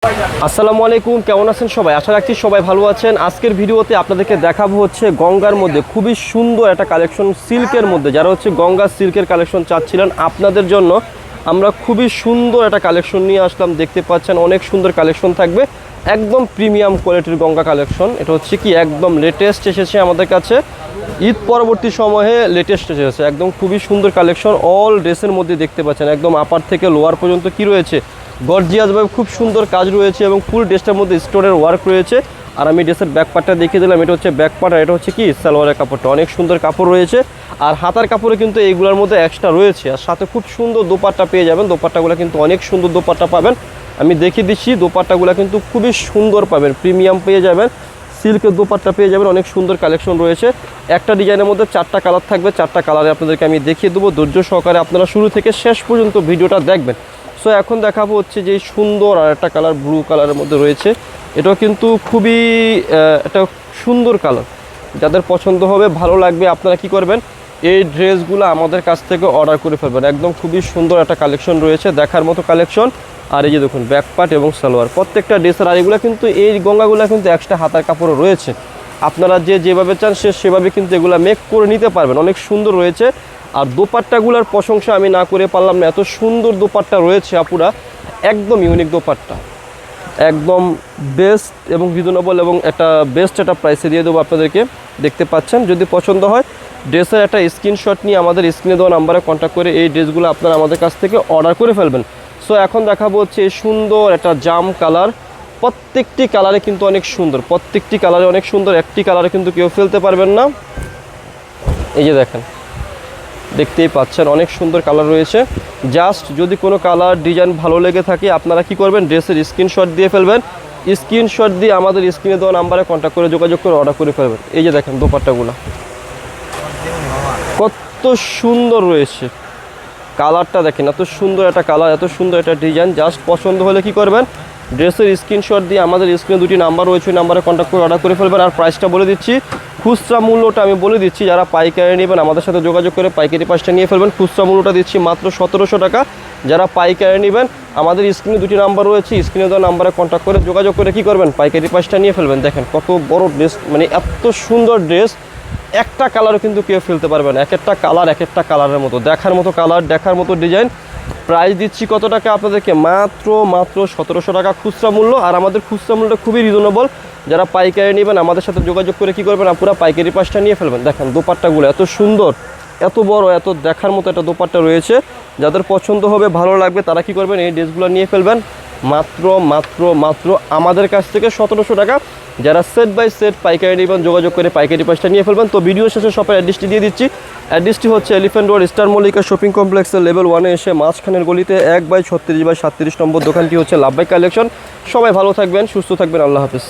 আসসালামু আলাইকুম, কেমন আছেন সবাই? আশা রাখছি সবাই ভালো আছেন। আজকের ভিডিওতে আপনাদেরকে দেখাবো হচ্ছে গঙ্গার মধ্যে খুবই সুন্দর একটা কালেকশন সিল্কের মধ্যে। যারা হচ্ছে গঙ্গা সিল্কের কালেকশন চাচ্ছিলেন আপনাদের জন্য আমরা খুবই সুন্দর একটা কালেকশন নিয়ে আসলাম। দেখতে পাচ্ছেন অনেক সুন্দর কালেকশন থাকবে, একদম প্রিমিয়াম কোয়ালিটির গঙ্গা কালেকশন। এটা হচ্ছে কি একদম লেটেস্ট এসেছে আমাদের কাছে, ঈদ পরবর্তী সময়ে লেটেস্ট এসেছে। একদম খুবই সুন্দর কালেকশন, অল ড্রেসের মধ্যে দেখতে পাচ্ছেন একদম আপার থেকে লোয়ার পর্যন্ত কি রয়েছে, গর্জিয়াসভাবে খুব সুন্দর কাজ রয়েছে এবং ফুল ড্রেসটার মধ্যে স্টোনের ওয়ার্ক রয়েছে। আর আমি ড্রেসের ব্যাক পার্টটা দেখিয়ে দিলাম, এটা হচ্ছে ব্যাক পার্ট আর এটা হচ্ছে কি সালোয়ারের কাপড়টা। অনেক সুন্দর কাপড় রয়েছে আর হাতার কাপড়ে কিন্তু এইগুলোর মধ্যে এক্সট্রা রয়েছে। আর সাথে খুব সুন্দর দোপাট্টা পেয়ে যাবেন, দোপাট্টাগুলো কিন্তু অনেক সুন্দর দোপাট্টা পাবেন। আমি দেখিয়ে দিচ্ছি, দোপাট্টাগুলো কিন্তু খুবই সুন্দর পাবেন, প্রিমিয়াম পেয়ে যাবেন, সিল্কের দোপাট্টা পেয়ে যাবেন। অনেক সুন্দর কালেকশন রয়েছে। একটা ডিজাইনের মধ্যে 4টা কালার থাকবে, 4টা কালারে আপনাদেরকে আমি দেখিয়ে দেবো। ধৈর্য সহকারে আপনারা শুরু থেকে শেষ পর্যন্ত ভিডিওটা দেখবেন। সো এখন দেখাবো হচ্ছে যে সুন্দর আর একটা কালার ব্লু কালারের মধ্যে রয়েছে। এটাও কিন্তু খুবই একটা সুন্দর কালার, যাদের পছন্দ হবে ভালো লাগবে আপনারা কি করবেন, এই ড্রেসগুলো আমাদের কাছ থেকে অর্ডার করে ফেলবেন। একদম খুবই সুন্দর একটা কালেকশন রয়েছে, দেখার মতো কালেকশন। আর এই যে দেখুন ব্যাক পার্ট এবং সালোয়ার প্রত্যেকটা ড্রেসের। আর এগুলো কিন্তু এই গঙ্গাগুলো কিন্তু এক্সট্রা হাতার কাপড়ও রয়েছে, আপনারা যেভাবে চান সেভাবে কিন্তু এগুলো মেক করে নিতে পারবেন। অনেক সুন্দর রয়েছে। আর দোপাট্টাগুলোর প্রশংসা আমি না করে পারলাম না, এত সুন্দর দোপাট্টা রয়েছে আপুরা, একদম ইউনিক দোপাট্টা, একদম বেস্ট এবং রিজনেবল এবং একটা বেস্ট একটা প্রাইসে দিয়ে দেবো আপনাদেরকে। দেখতে পাচ্ছেন, যদি পছন্দ হয় ড্রেসের একটা স্ক্রিনশট নিয়ে আমাদের স্ক্রিনে দেওয়া নাম্বারে কন্ট্যাক্ট করে এই ড্রেসগুলো আপনারা আমাদের কাছ থেকে অর্ডার করে ফেলবেন। সো এখন দেখাবো হচ্ছে এই সুন্দর একটা জাম কালার। প্রত্যেকটি কালারে কিন্তু অনেক সুন্দর, প্রত্যেকটি কালারে অনেক সুন্দর, একটি কালারে কিন্তু কেউ ফেলতে পারবেন না। এই যে দেখেন, দেখতেই পাচ্ছেন অনেক সুন্দর কালার রয়েছে। জাস্ট যদি কোনো কালার ডিজাইন ভালো লেগে থাকে আপনারা কি করবেন, ড্রেসের স্ক্রিনশট দিয়ে ফেলবেন। স্ক্রিনশট দিয়ে আমাদের স্ক্রিনে দেওয়া নাম্বারে কন্ট্যাক্ট করে যোগাযোগ করে অর্ডার করে ফেলবেন। এই যে দেখেন দোপাট্টাগুলো কত সুন্দর রয়েছে, কালারটা দেখেন, এত সুন্দর একটা কালার, এত সুন্দর একটা ডিজাইন। জাস্ট পছন্দ হলে কি করবেন, ড্রেসের স্ক্রিনশট দিয়ে আমাদের স্ক্রিনে দুটি নাম্বার রয়েছে, ওই নাম্বারে কন্ট্যাক্ট করে অর্ডার করে ফেলবেন। আর প্রাইসটা বলে দিচ্ছি, খুচরা মূল্যটা আমি বলে দিচ্ছি, যারা পাইকারি নেবেন আমাদের সাথে যোগাযোগ করে পাইকারি প্রাইসটা নিয়ে ফেলবেন। খুচরা মূল্যটা দিচ্ছি মাত্র 1700 টাকা। যারা পাইকারি নেবেন আমাদের স্ক্রিনে দুটি নাম্বার রয়েছে, স্ক্রিনে দেওয়া নাম্বারে কন্ট্যাক্ট করে যোগাযোগ করে কি করবেন, পাইকারি প্রাইসটা নিয়ে ফেলবেন। দেখেন কত বড় ড্রেস, মানে এত সুন্দর ড্রেস, একটা কালারও কিন্তু কেউ ফেলতে পারবে না। এক একটা কালার এক একটা কালারের মতো, দেখার মতো কালার, দেখার মতো ডিজাইন। প্রাইস দিচ্ছি কত টাকা আপনাদেরকে, মাত্র 1700 টাকা খুচরা মূল্য। আর আমাদের খুচরা মূল্যটা খুবই রিজনেবল। যারা পাইকারি নেবেন আমাদের সাথে যোগাযোগ করে কি করবেন, পুরো পাইকারি প্রাইসটা নিয়ে ফেলবেন। দেখেন দোপাট্টাগুলো এত সুন্দর, এত বড়, এত দেখার মতো একটা দোপাট্টা রয়েছে। যাদের পছন্দ হবে ভালো লাগবে তারা কি করবেন, এই ড্রেসগুলো নিয়ে ফেলবেন মাত্র মাত্র মাত্র আমাদের কাছ থেকে 1700 টাকা। যারা সেট বাই সেট পাইকারি নেবেন যোগাযোগ করে পাইকারি প্রাইসটা নিয়ে ফেলবেন। তো ভিডিও শেষে শপের অ্যাড্রেসটি দিয়ে দিচ্ছি। অ্যাড্রেসটি হচ্ছে elephant road star Mallika shopping কমপ্লেক্সের লেভেল 1-এ এসে মাঝখানের গলিতে 1/36/37 নম্বর দোকানটি হচ্ছে লাভবাই কালেকশন। সবাই ভালো থাকবেন, সুস্থ থাকবেন, আল্লাহ হাফেজ।